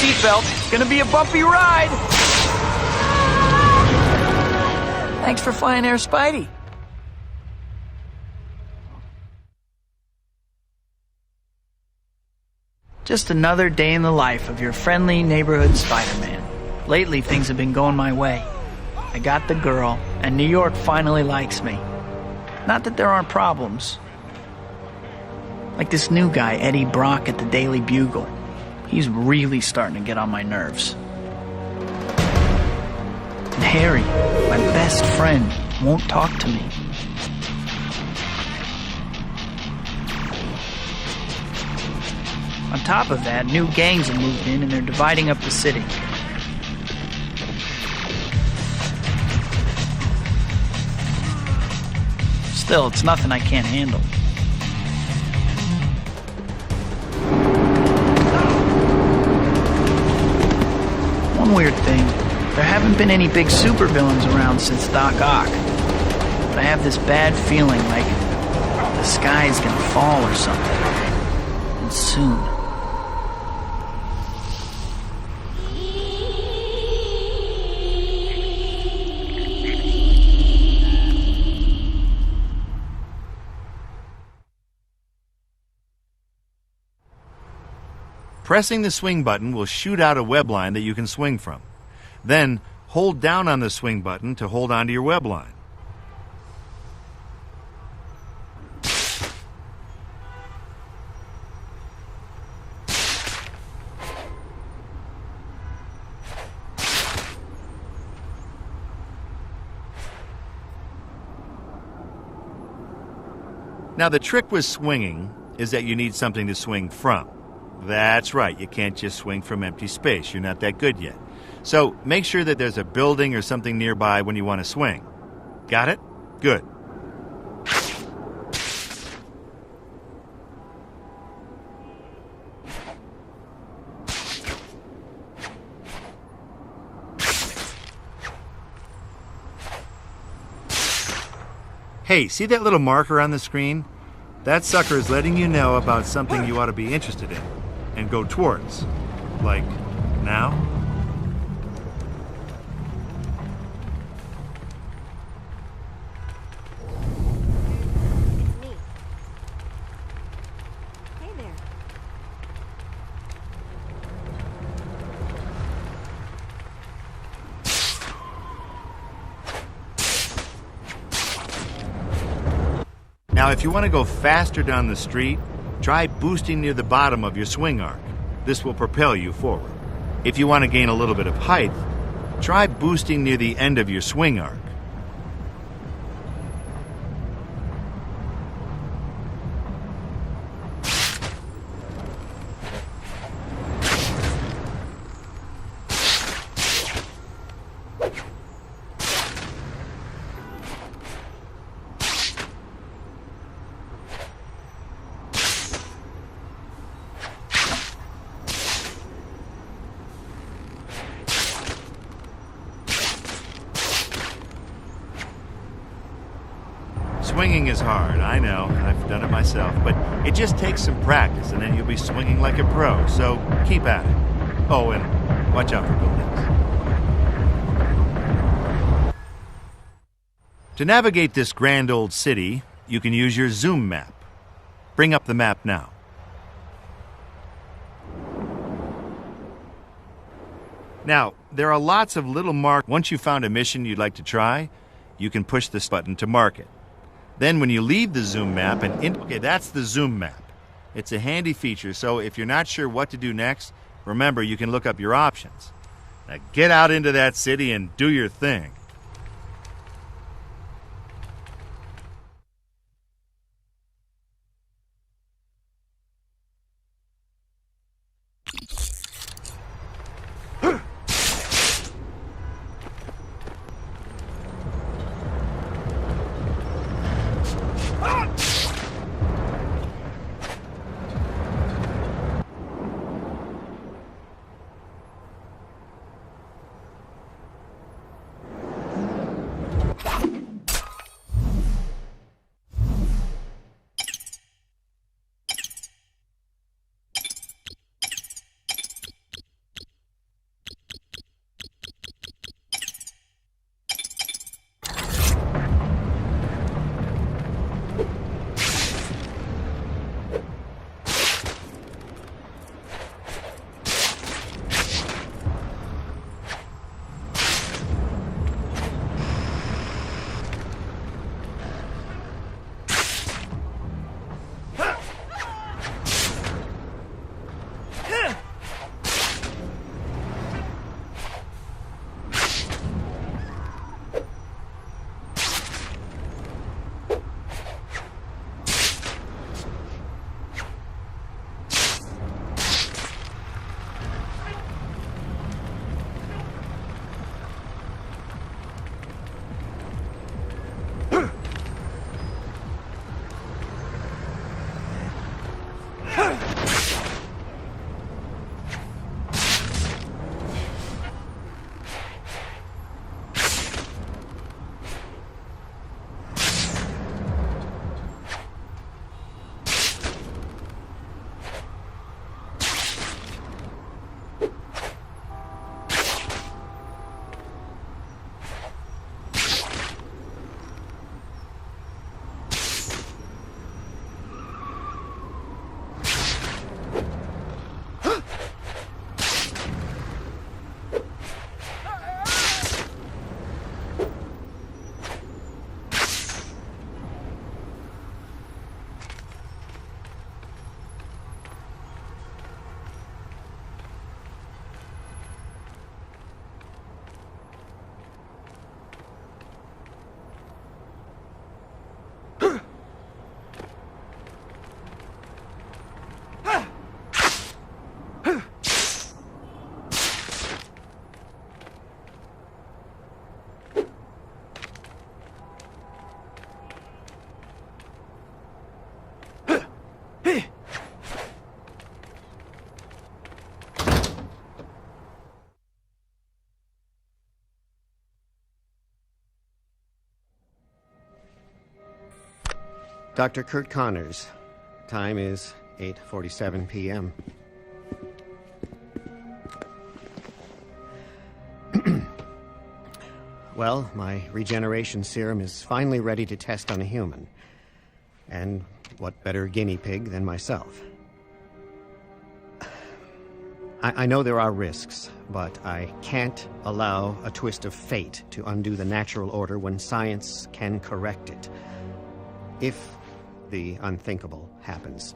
seatbelt. It's gonna be a bumpy ride. Thanks for flying Air Spidey. Just another day in the life of your friendly neighborhood Spider-Man. Lately, things have been going my way. I got the girl, and New York finally likes me. Not that there aren't problems. Like this new guy, Eddie Brock at the Daily Bugle. He's really starting to get on my nerves. And Harry, my best friend, won't talk to me. On top of that, new gangs have moved in and they're dividing up the city. Still, it's nothing I can't handle. One weird thing, there haven't been any big supervillains around since Doc Ock. But I have this bad feeling like the sky's gonna fall or something. And soon. Pressing the swing button will shoot out a web line that you can swing from. Then, hold down on the swing button to hold onto your web line. Now, the trick with swinging is that you need something to swing from. That's right, you can't just swing from empty space. You're not that good yet. So make sure that there's a building or something nearby when you want to swing. Got it? Good. Hey, see that little marker on the screen? That sucker is letting you know about something you ought to be interested in and go towards. Like now? Me. Hey there. Now, if you want to go faster down the street, try boosting near the bottom of your swing arc. This will propel you forward. If you want to gain a little bit of height, try boosting near the end of your swing arc. Swinging is hard, I know. I've done it myself. But it just takes some practice, and then you'll be swinging like a pro. So keep at it. Oh, and watch out for buildings. To navigate this grand old city, you can use your zoom map. Bring up the map now. Now, there are lots of little marks. Once you've found a mission you'd like to try, you can push this button to mark it. Then when you leave the zoom map okay, that's the zoom map. It's a handy feature, so if you're not sure what to do next, remember you can look up your options. Now get out into that city and do your thing. Dr. Kurt Connors. Time is 8:47 p.m. Well, my regeneration serum is finally ready to test on a human. And what better guinea pig than myself? I know there are risks, but I can't allow a twist of fate to undo the natural order when science can correct it. If the unthinkable happens,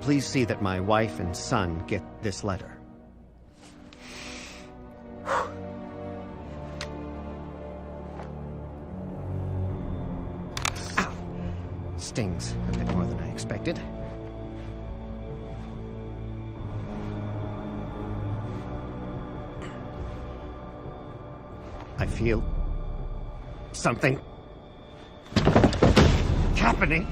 please see that my wife and son get this letter. Ow. Stings a bit more than I expected. I feel something happening.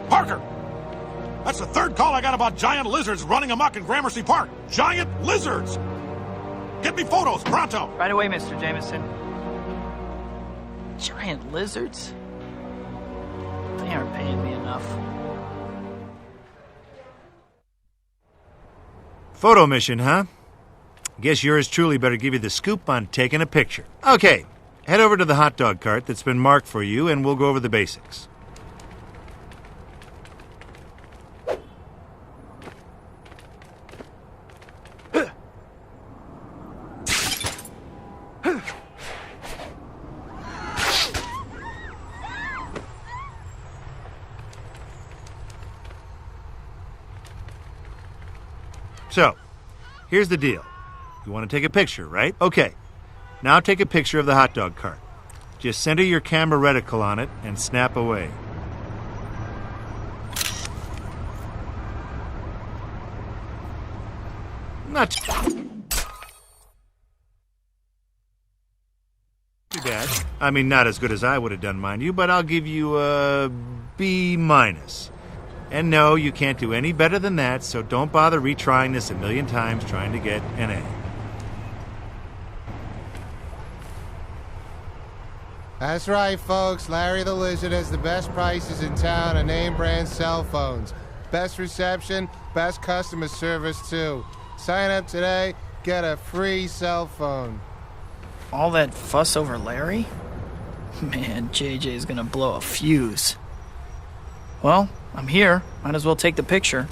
Parker! That's the third call I got about giant lizards running amok in Gramercy Park. Giant lizards! Get me photos, pronto! Right away, Mr. Jameson. Giant lizards? They aren't paying me enough. Photo mission, huh? Guess yours truly better give you the scoop on taking a picture. Okay, head over to the hot dog cart that's been marked for you and we'll go over the basics. So, here's the deal. You want to take a picture, right? Okay. Now take a picture of the hot dog cart. Just center your camera reticle on it and snap away. Not too bad. I mean, not as good as I would have done, mind you, but I'll give you a B-. And no, you can't do any better than that, so don't bother retrying this a million times trying to get an A. That's right, folks. Larry the Lizard has the best prices in town on name brand cell phones. Best reception, best customer service, too. Sign up today, get a free cell phone. All that fuss over Larry? Man, JJ's gonna blow a fuse. Well, I'm here. Might as well take the picture.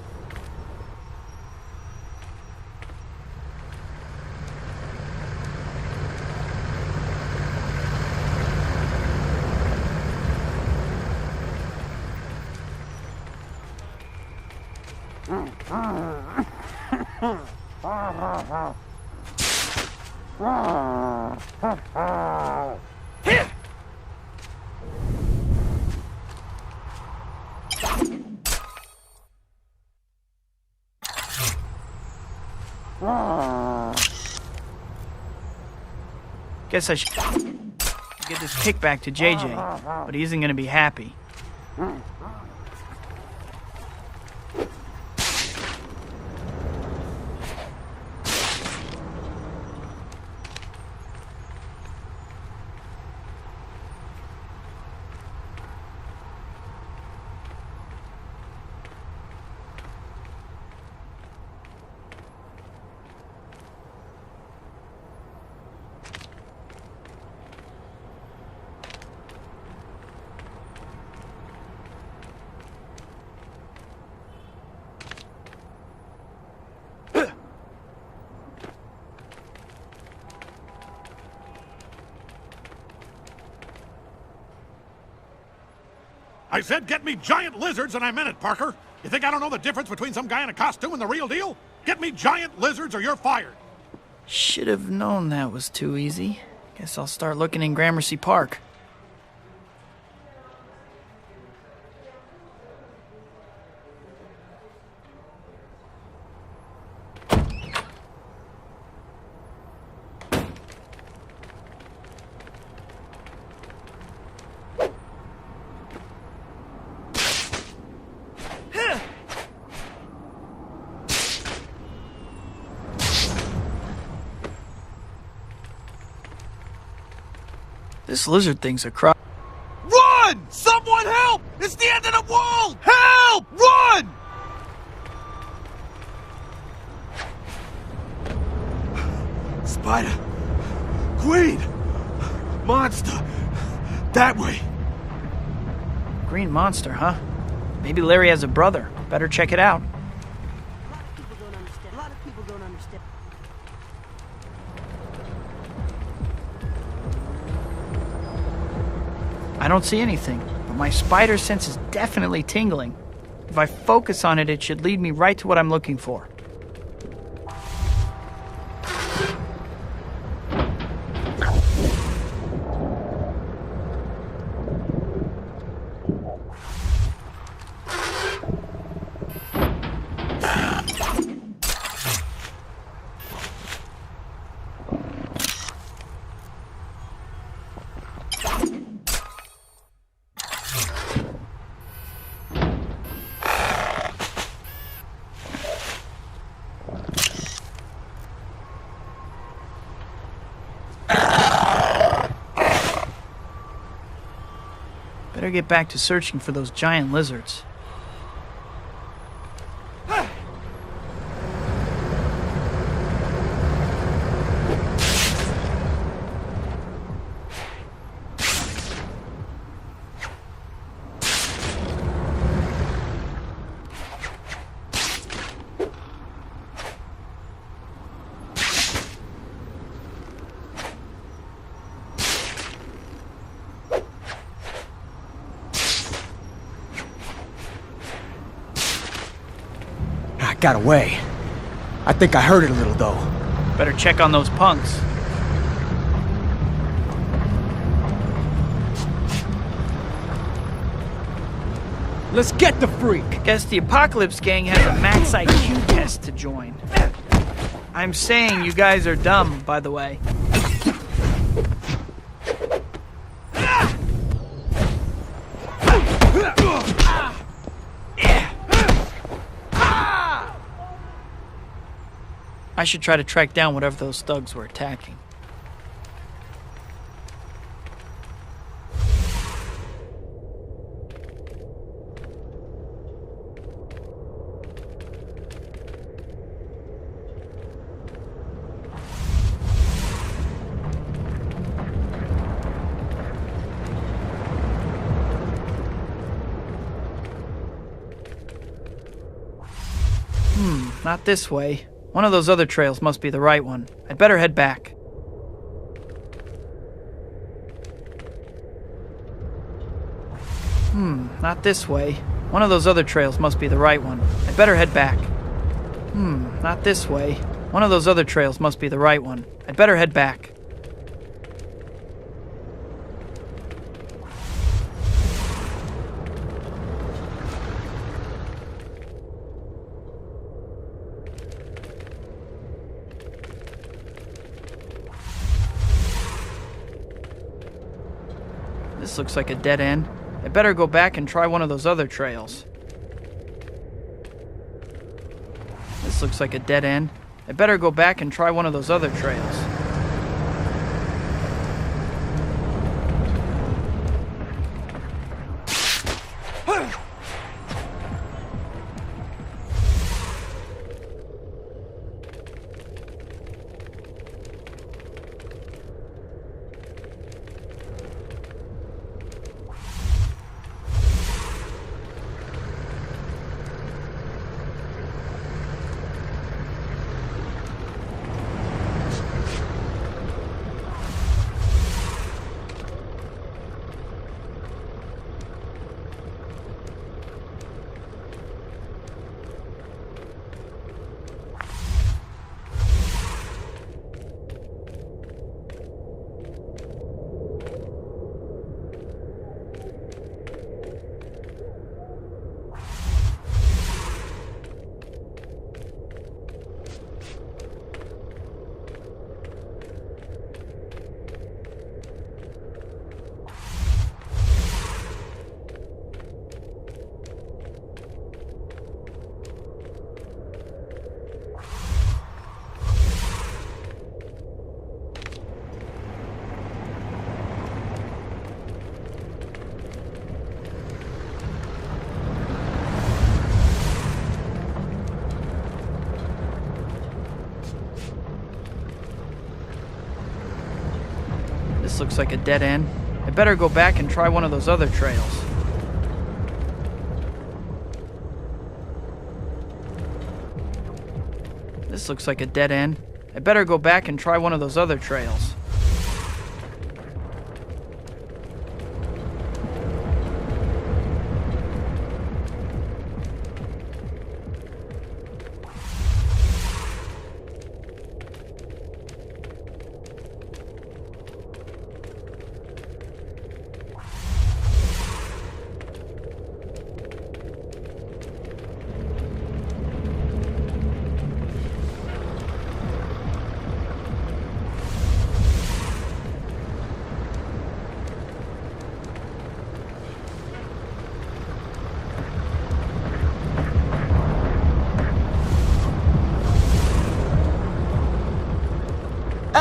Guess I should get this kickback to JJ, but he isn't going to be happy. I said get me giant lizards, and I meant it, Parker. You think I don't know the difference between some guy in a costume and the real deal? Get me giant lizards or you're fired. Should have known that was too easy. Guess I'll start looking in Gramercy Park. This lizard thing's a crop. Run! Someone help! It's the end of the world! Help! Run! Spider. Queen. Monster. That way. Green monster, huh? Maybe Larry has a brother. Better check it out. A lot of people don't understand. I don't see anything, but my spider sense is definitely tingling. If I focus on it, it should lead me right to what I'm looking for. Better get back to searching for those giant lizards. Got away. I think I heard it a little, though. Better check on those punks. Let's get the freak! Guess the Apocalypse Gang has a max IQ test to join. I'm saying you guys are dumb, by the way. I should try to track down whatever those thugs were attacking. Not this way. One of those other trails must be the right one. I'd better head back. Not this way. One of those other trails must be the right one. I'd better head back. Not this way. One of those other trails must be the right one. I'd better head back. This looks like a dead end. I better go back and try one of those other trails. This looks like a dead end. I better go back and try one of those other trails. This looks like a dead end. I better go back and try one of those other trails. This looks like a dead end. I better go back and try one of those other trails.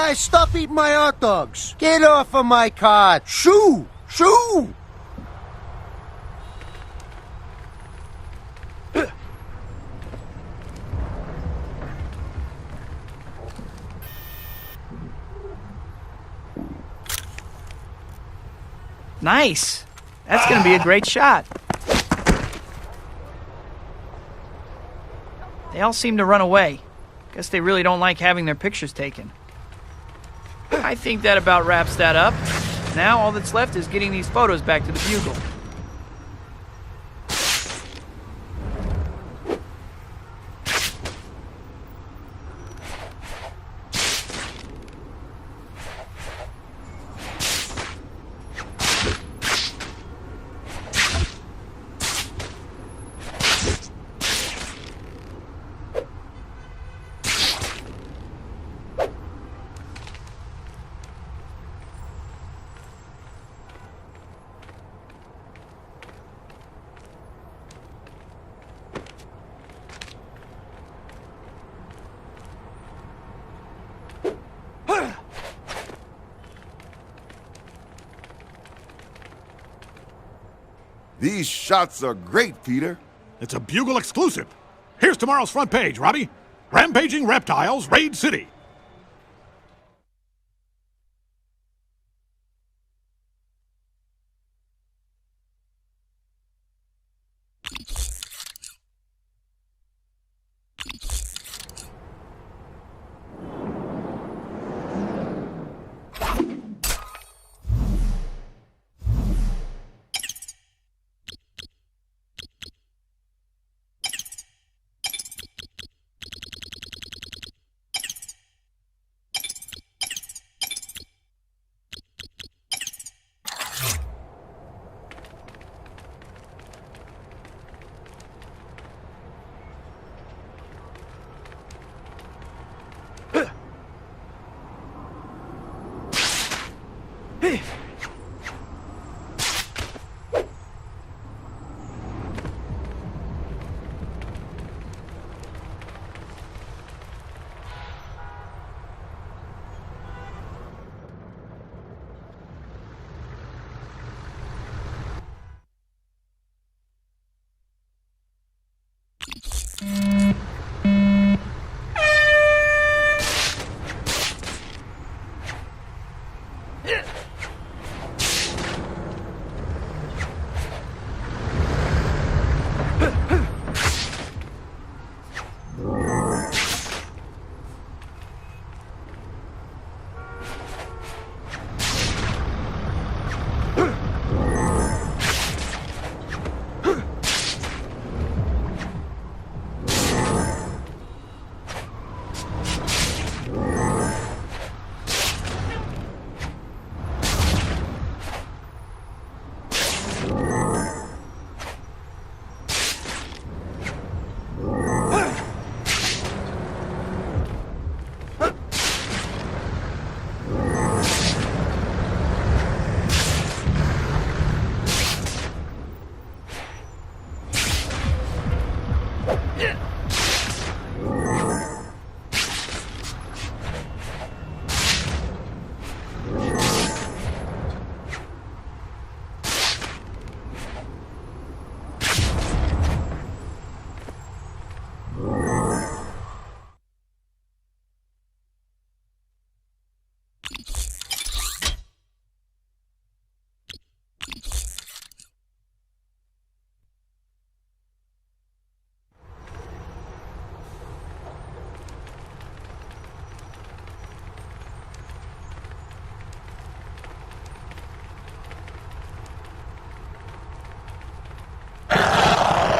Hey, stop eating my hot dogs! Get off of my cart! Shoo! Shoo! Nice! That's gonna be a great shot. They all seem to run away. Guess they really don't like having their pictures taken. I think that about wraps that up. Now all that's left is getting these photos back to the Bugle. These shots are great, Peter. It's a Bugle exclusive. Here's tomorrow's front page, Robbie. Rampaging reptiles raid city.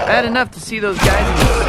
Bad enough to see those guys in the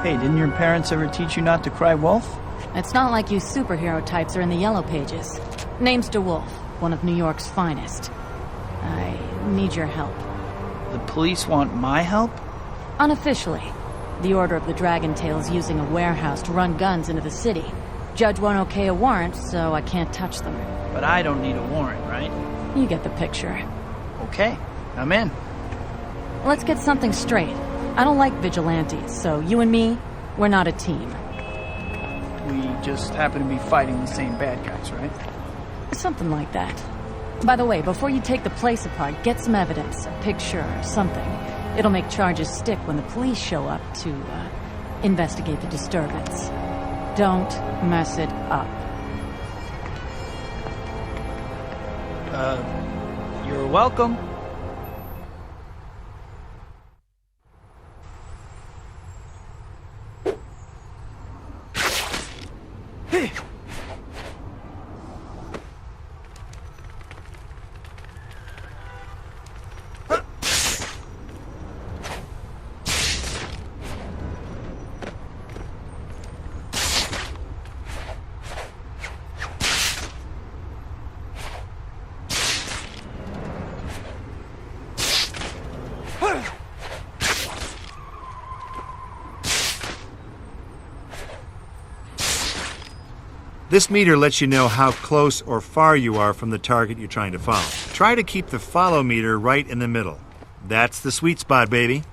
Hey, didn't your parents ever teach you not to cry wolf? It's not like you superhero types are in the yellow pages. Name's DeWolf, one of New York's finest. I need your help. The police want my help? Unofficially. The Order of the Dragon Tail's using a warehouse to run guns into the city. Judge won't okay a warrant, so I can't touch them. But I don't need a warrant, right? You get the picture. Okay, I'm in. Let's get something straight. I don't like vigilantes, so you and me, we're not a team. We just happen to be fighting the same bad guys, right? Something like that. By the way, before you take the place apart, get some evidence, a picture or something. It'll make charges stick when the police show up to, investigate the disturbance. Don't mess it up. You're welcome. This meter lets you know how close or far you are from the target you're trying to follow. Try to keep the follow meter right in the middle. That's the sweet spot, baby.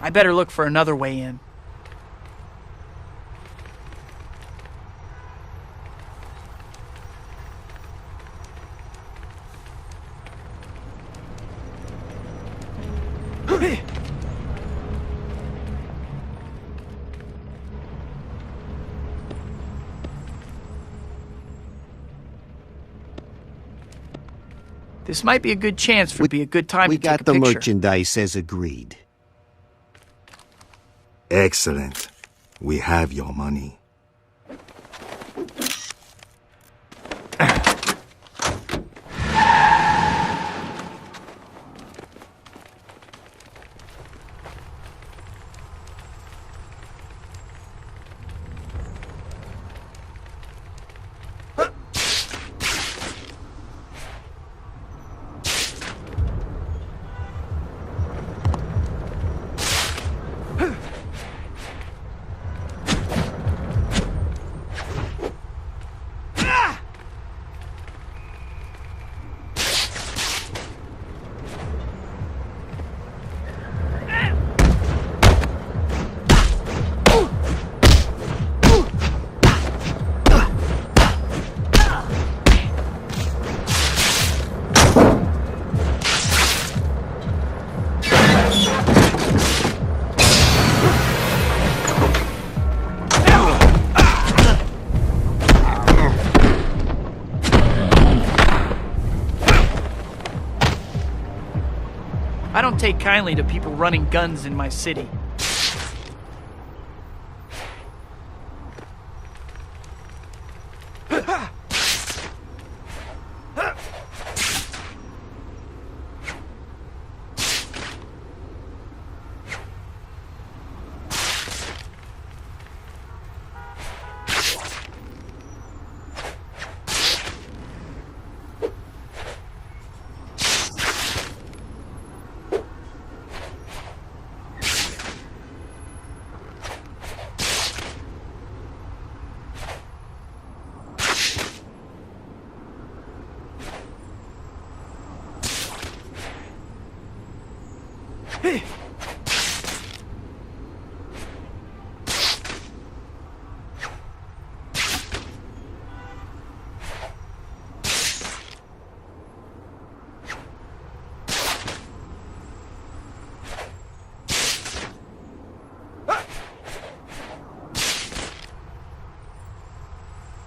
I better look for another way in. This might be a good chance for be a good time We to take got a the picture. merchandise as agreed. Excellent. We have your money. I don't take kindly to people running guns in my city.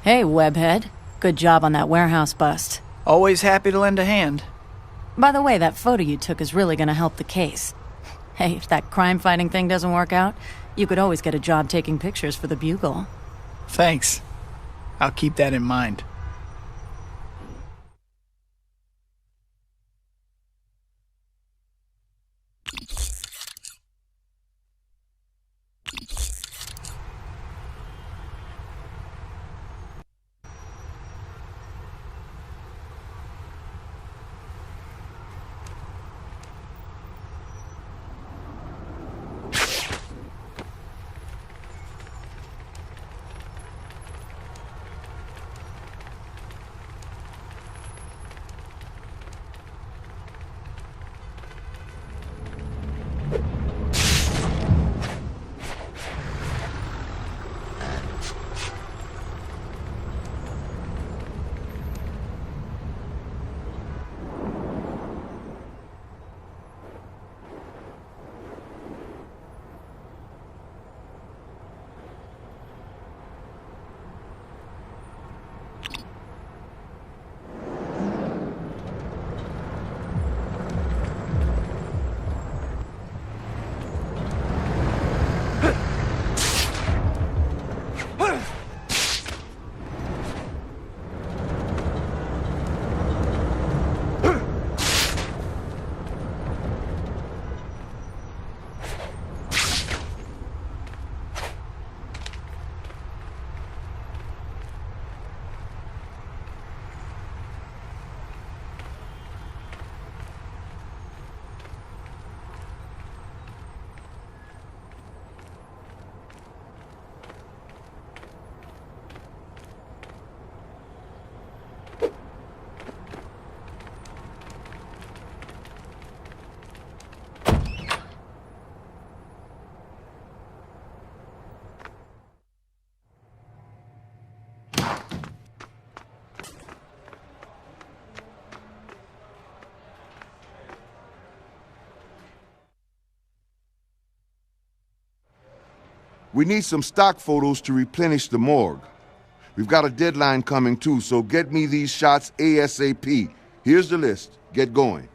Hey, Webhead. Good job on that warehouse bust. Always happy to lend a hand. By the way, that photo you took is really gonna help the case. Hey, if that crime-fighting thing doesn't work out, you could always get a job taking pictures for the Bugle. Thanks. I'll keep that in mind. We need some stock photos to replenish the morgue. We've got a deadline coming too, so get me these shots ASAP. Here's the list. Get going.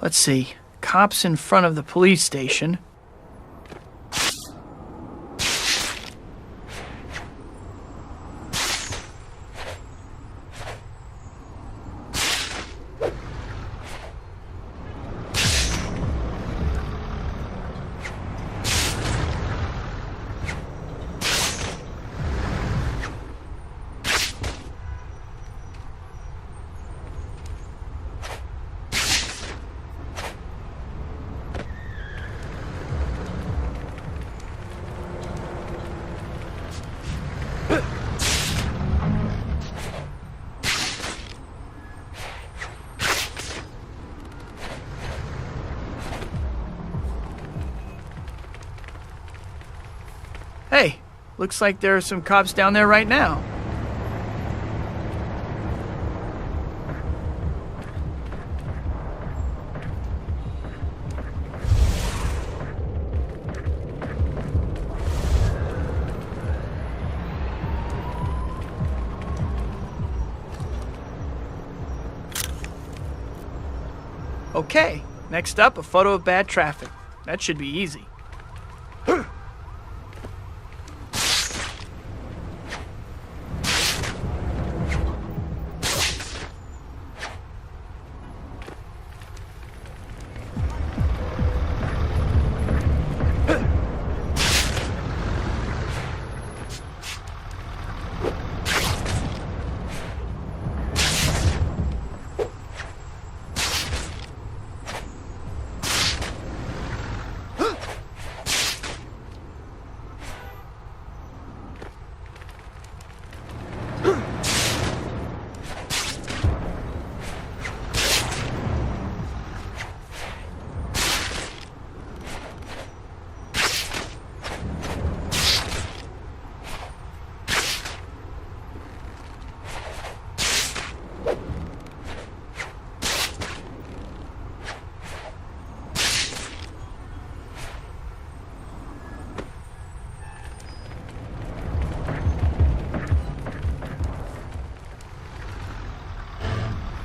Let's see. Cops in front of the police station. Hey, looks like there are some cops down there right now. Okay, next up, a photo of bad traffic. That should be easy.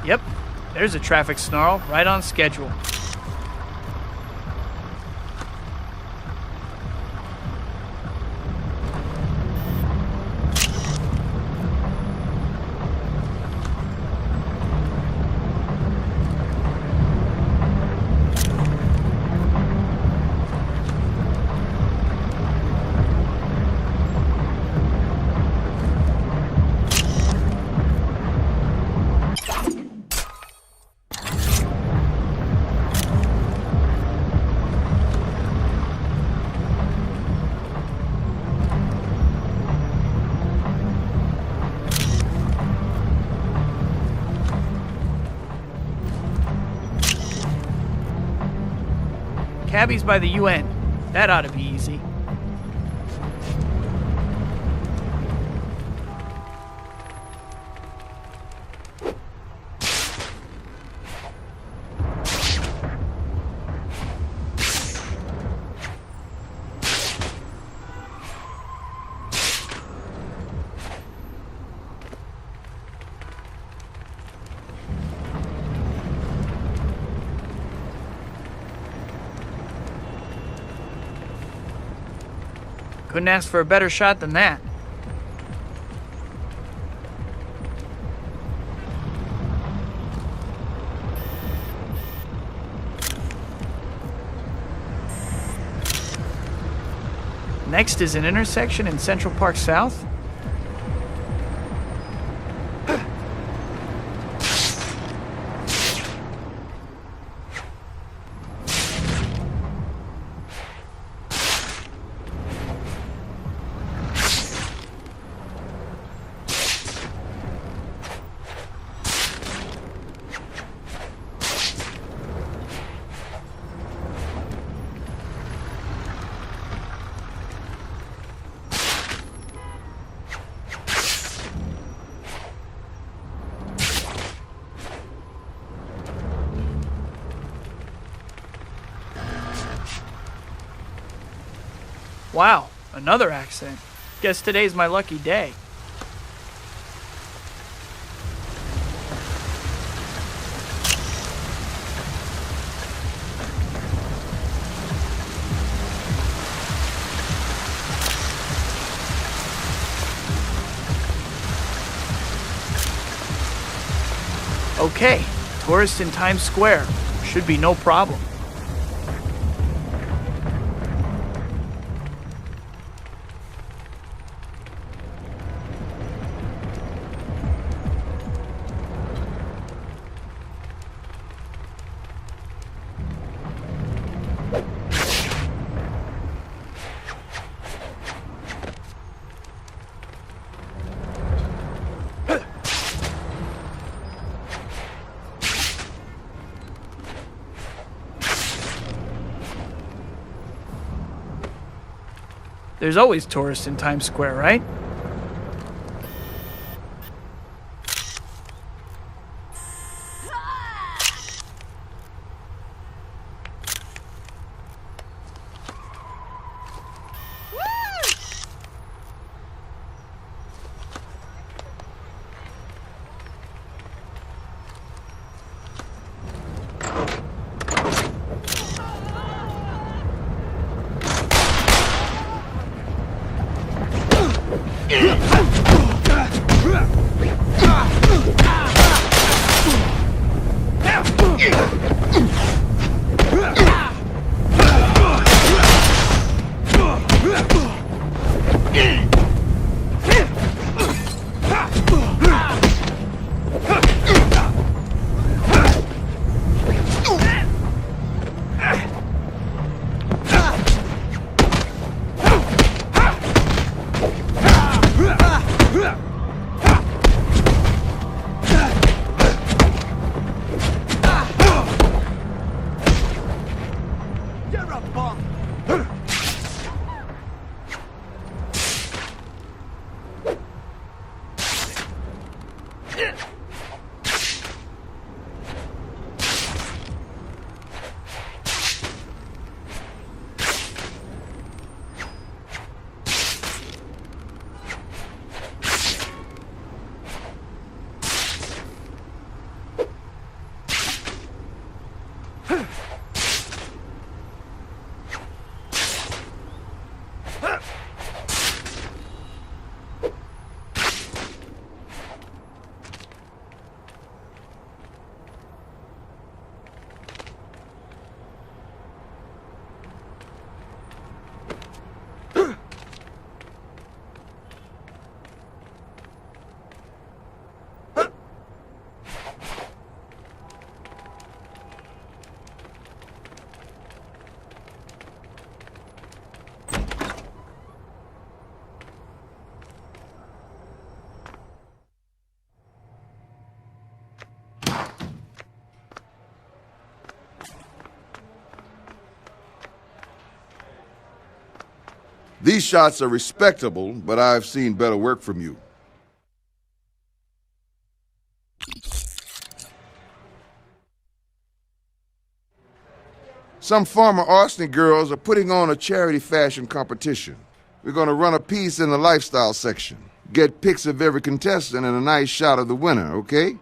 Yep, there's a traffic snarl right on schedule. Cabby's by the UN. That ought to be easy. Couldn't ask for a better shot than that. Next is an intersection in Central Park South. Wow, another accident. Guess today's my lucky day. Okay, tourists in Times Square. Should be no problem. There's always tourists in Times Square, right? These shots are respectable, but I've seen better work from you. Some former arsony girls are putting on a charity fashion competition. We're going to run a piece in the lifestyle section. Get pics of every contestant and a nice shot of the winner, okay?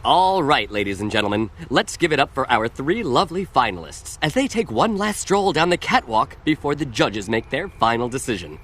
All right, ladies and gentlemen, let's give it up for our 3 lovely finalists as they take one last stroll down the catwalk before the judges make their final decision.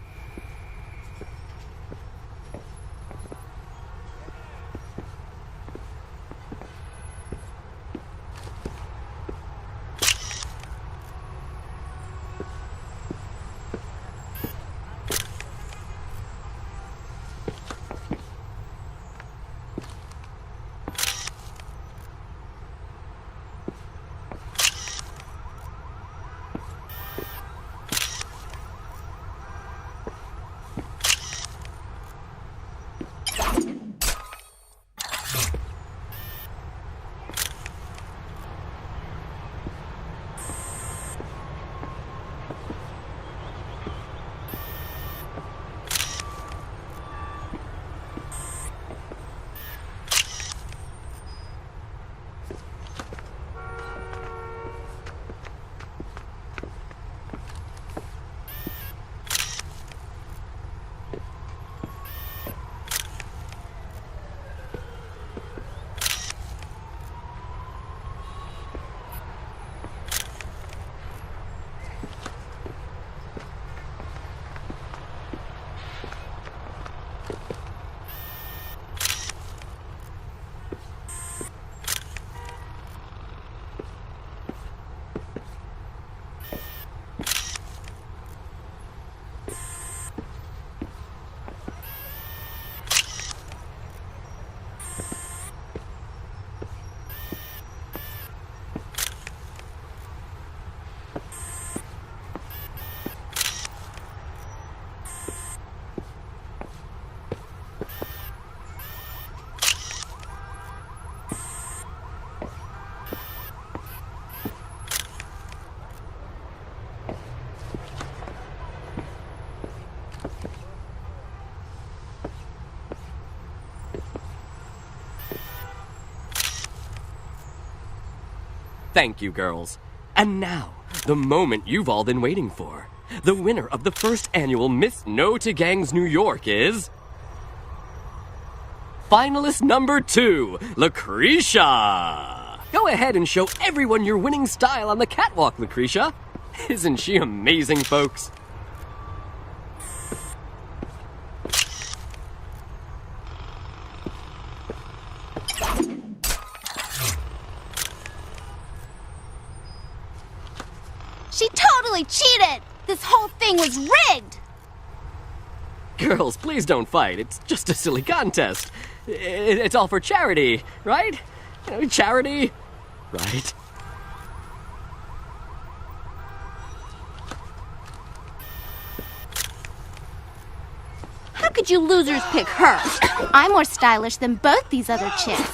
Thank you, girls. And now, the moment you've all been waiting for. The winner of the first annual Miss No to Gangs New York is... Finalist number 2, Lucretia! Go ahead and show everyone your winning style on the catwalk, Lucretia. Isn't she amazing, folks? She totally cheated! This whole thing was rigged! Girls, please don't fight. It's just a silly contest. It's all for charity, right? Charity, right? How could you losers pick her? I'm more stylish than both these other chicks.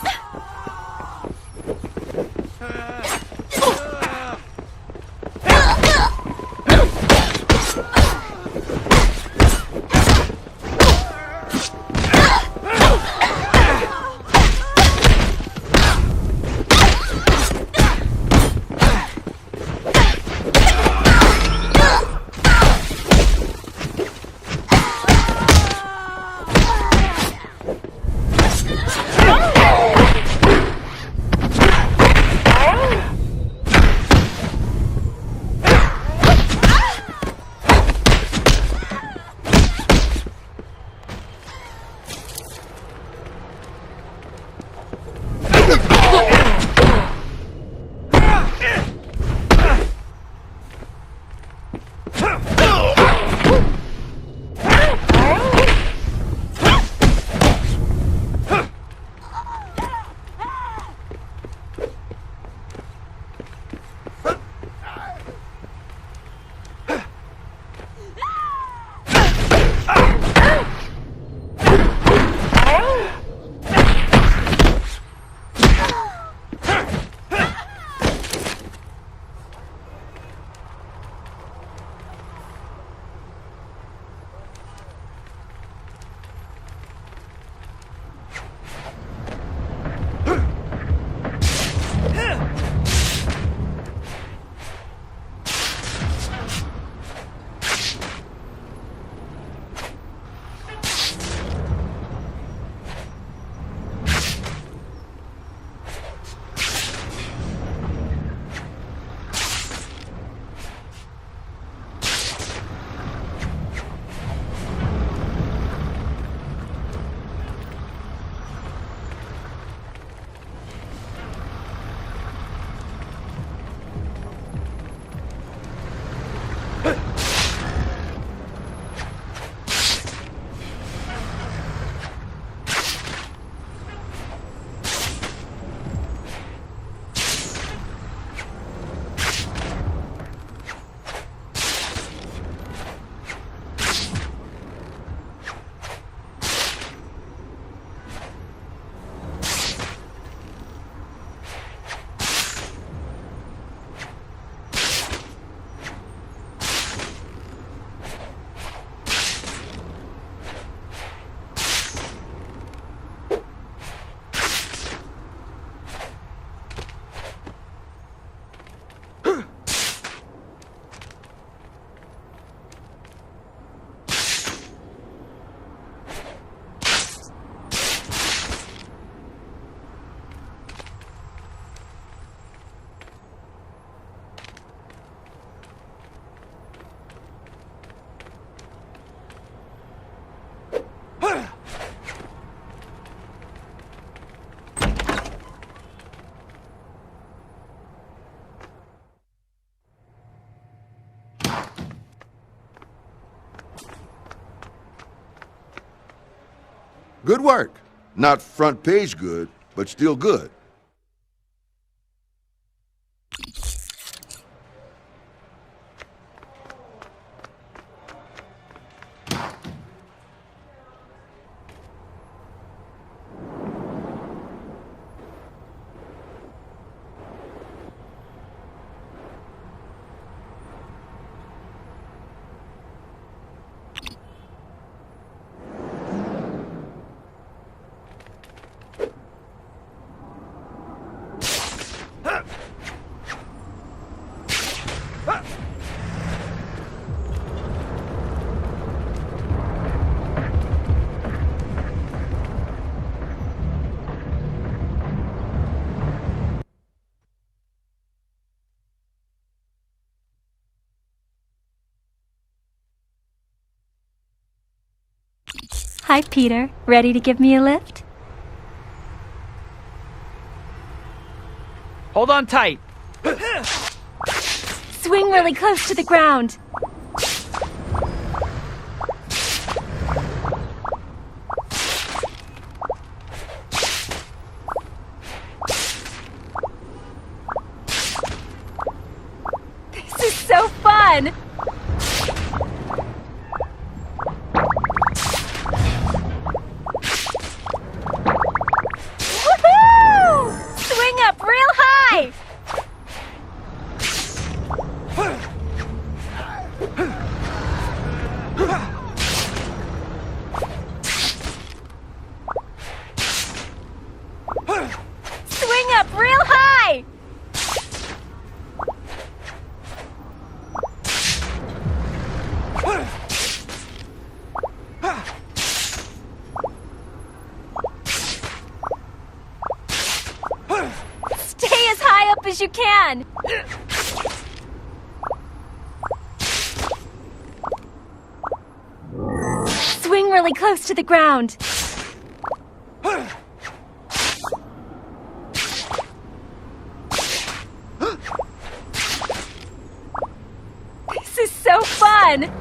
Good work. Not front page good, but still good. Hi, Peter. Ready to give me a lift? Hold on tight. Swing really close to the ground. This is so fun! As you can. Swing really close to the ground. This is so fun.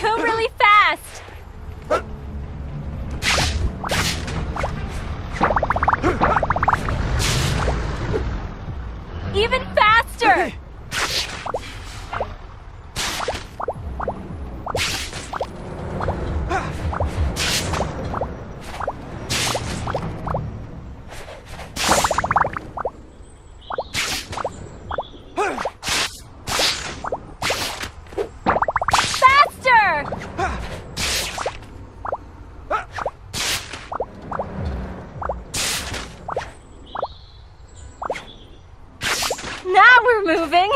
Go really fast! Even faster! Now we're moving!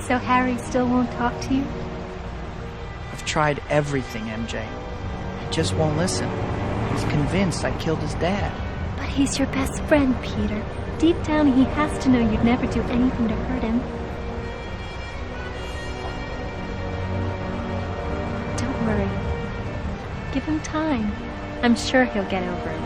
So Harry still won't talk to you? I've tried everything, MJ. He just won't listen. He's convinced I killed his dad. But he's your best friend, Peter. Deep down, he has to know you'd never do anything to hurt him. Don't worry. Give him time. I'm sure he'll get over it.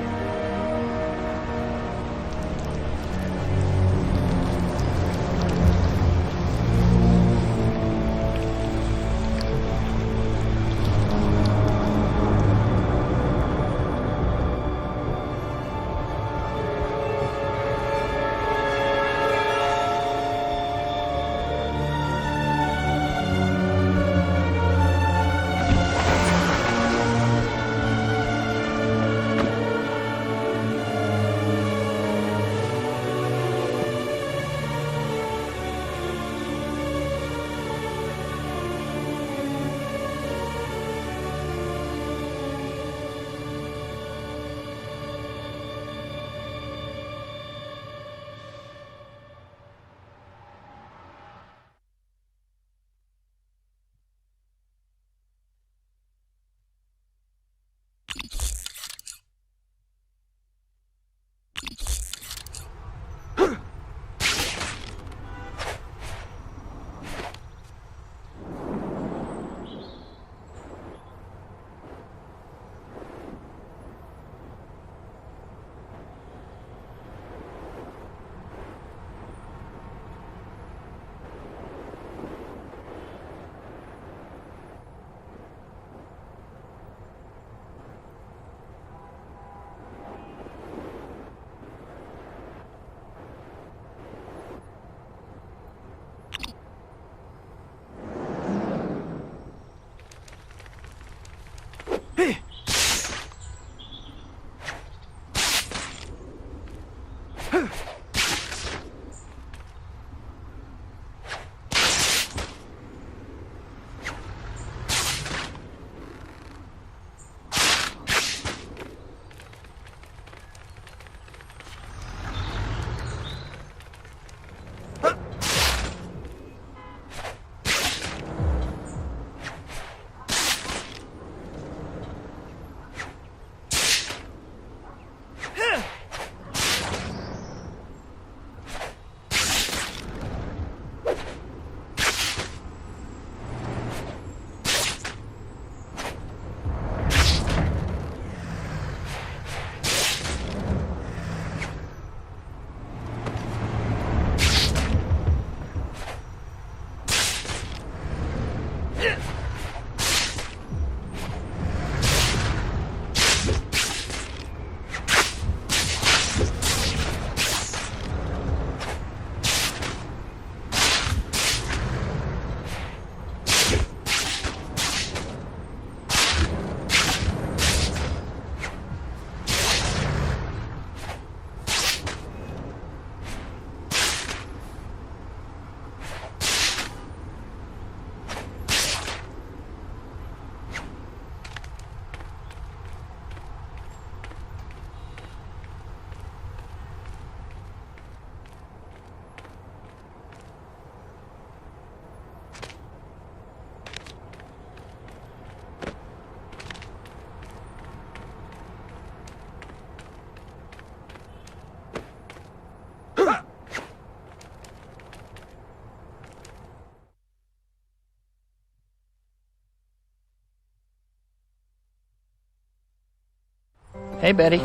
Hey, Betty.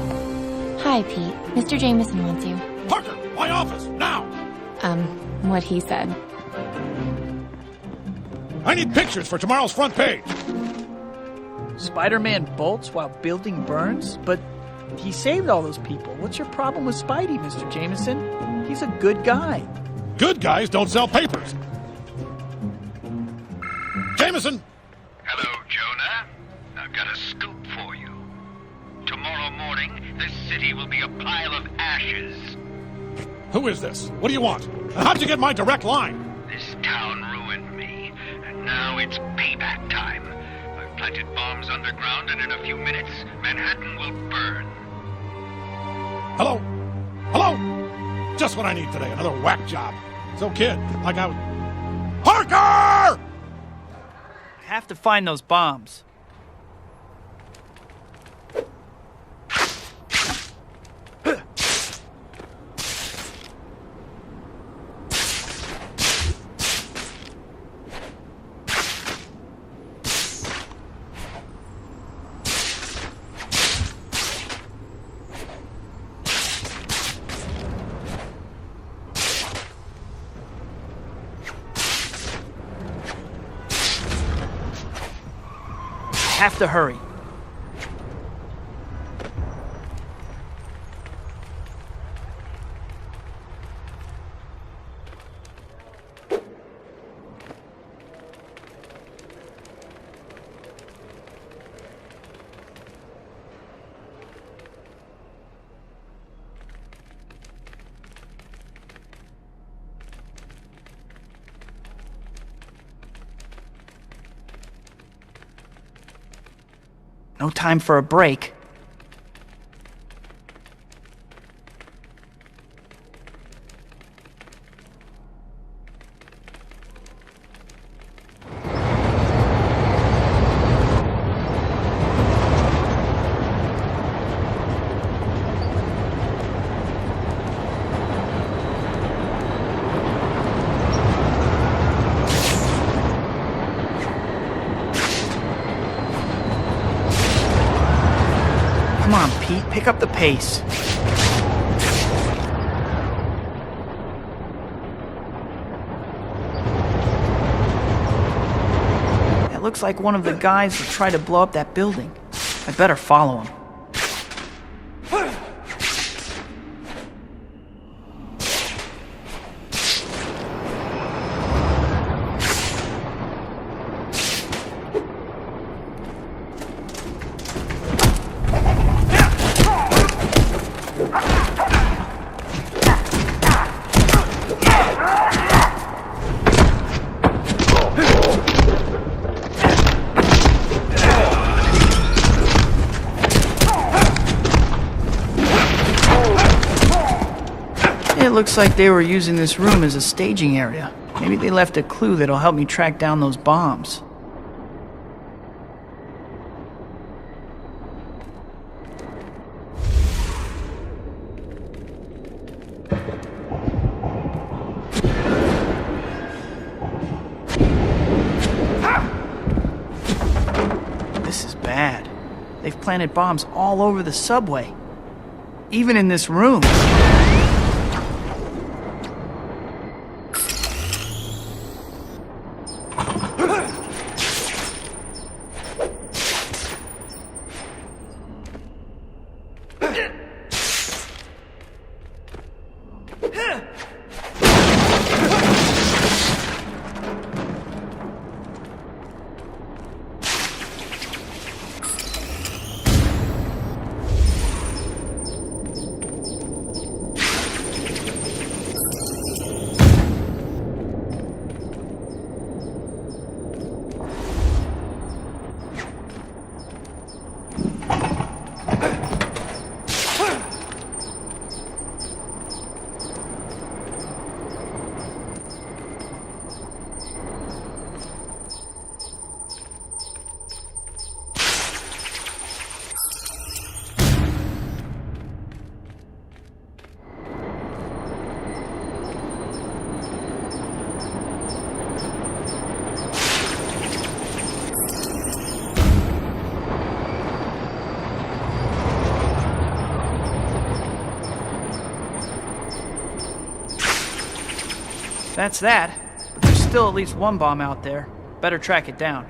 Hi, Pete. Mr. Jameson wants you. Parker, my office, now! What he said. I need pictures for tomorrow's front page. Spider-Man bolts while building burns? But he saved all those people. What's your problem with Spidey, Mr. Jameson? He's a good guy. Good guys don't sell papers. Jameson! Hello, Jonah. I've got a scoop for you. Tomorrow morning, this city will be a pile of ashes. Who is this? What do you want? How'd you get my direct line? This town ruined me, and now it's payback time. I've planted bombs underground, and in a few minutes, Manhattan will burn. Hello? Hello? Just what I need today, another whack job. So, kid, like I was... Parker! I have to find those bombs. Have to hurry. No time for a break. Come on, Pete, pick up the pace. It looks like one of the guys that tried to blow up that building. I better follow him. it looks like they were using this room as a staging area. Maybe they left a clue that'll help me track down those bombs. This is bad. They've planted bombs all over the subway. Even in this room. That's that, but there's still at least one bomb out there. Better track it down.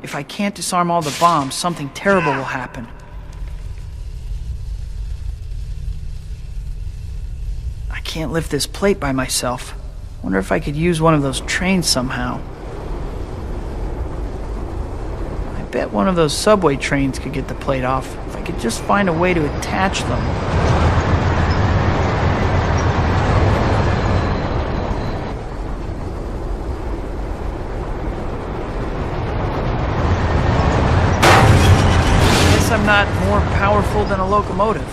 If I can't disarm all the bombs, something terrible will happen. I can't lift this plate by myself. Wonder if I could use one of those trains somehow. I bet one of those subway trains could get the plate off if I could just find a way to attach them. I'm not more powerful than a locomotive.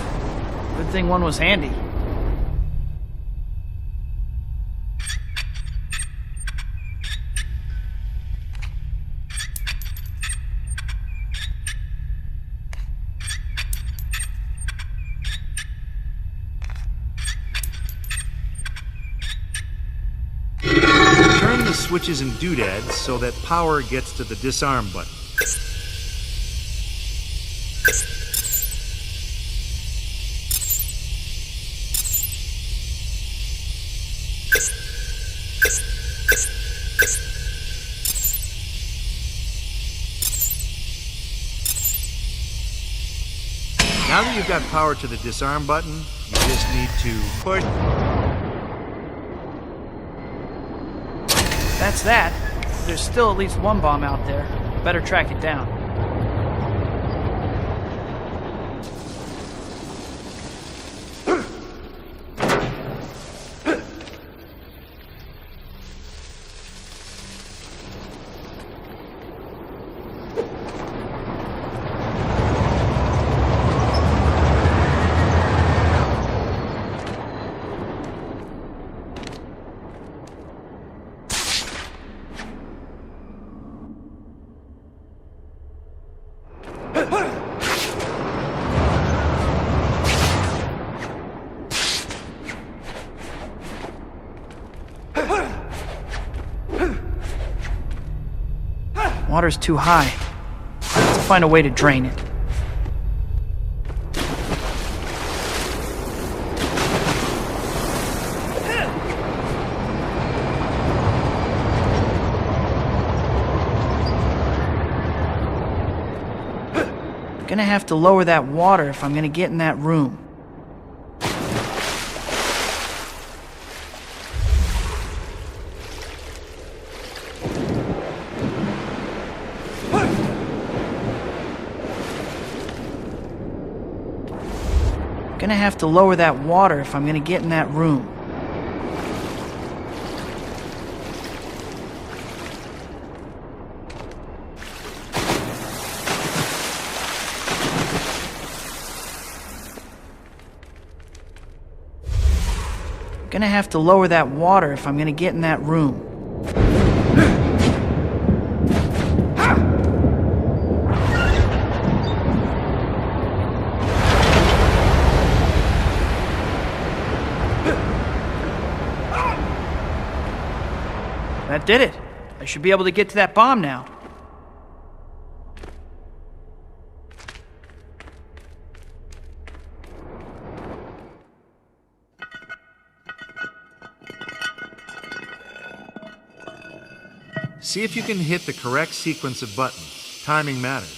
Good thing one was handy. Turn the switches and doodads so that power gets to the disarm button. Now that you've got power to the disarm button, you just need to push. That's that. There's still at least one bomb out there. Better track it down. Water's too high. I have to find a way to drain it. Gonna have to lower that water if I'm gonna get in that room. Gonna have to lower that water if I'm gonna get in that room. Gonna have to lower that water if I'm gonna get in that room. That did it. I should be able to get to that bomb now. See if you can hit the correct sequence of buttons. Timing matters.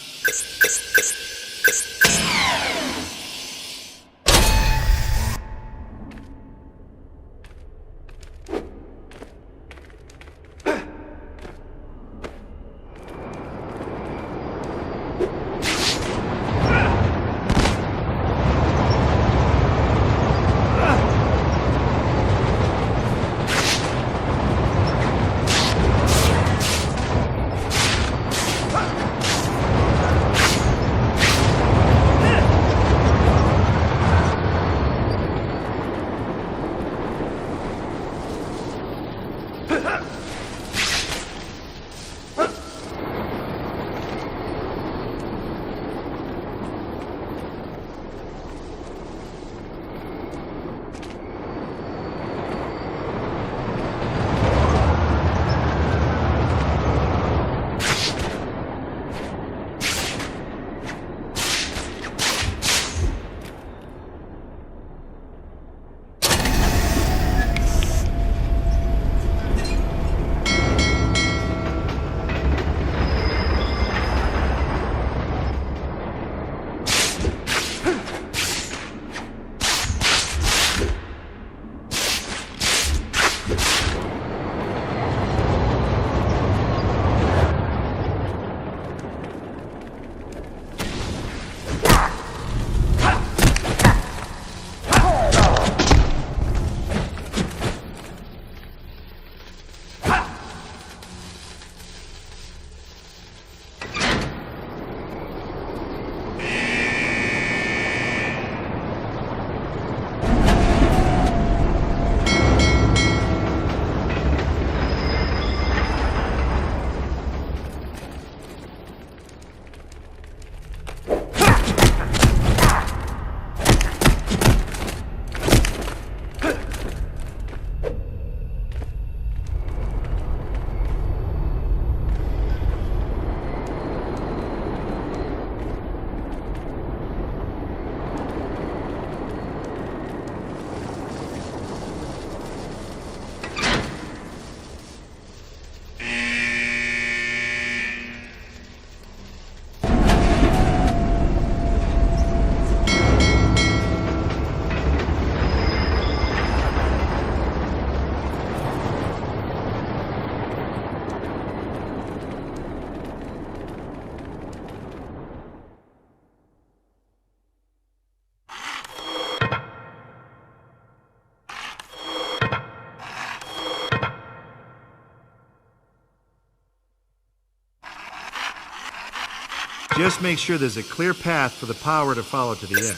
Just make sure there's a clear path for the power to follow to the end.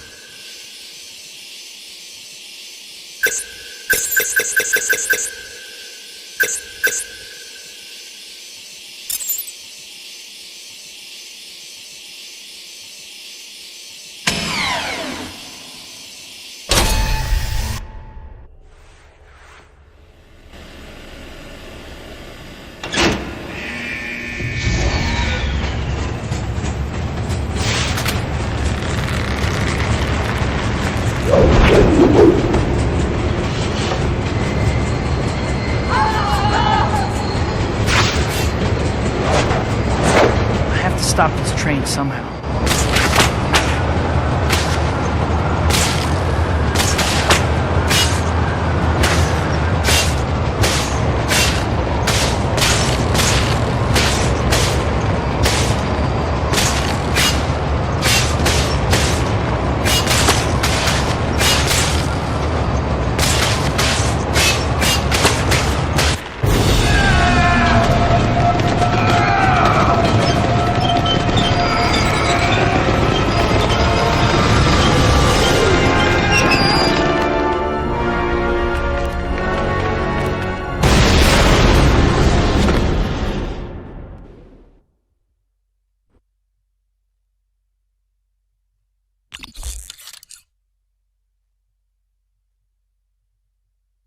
Stop this train somehow.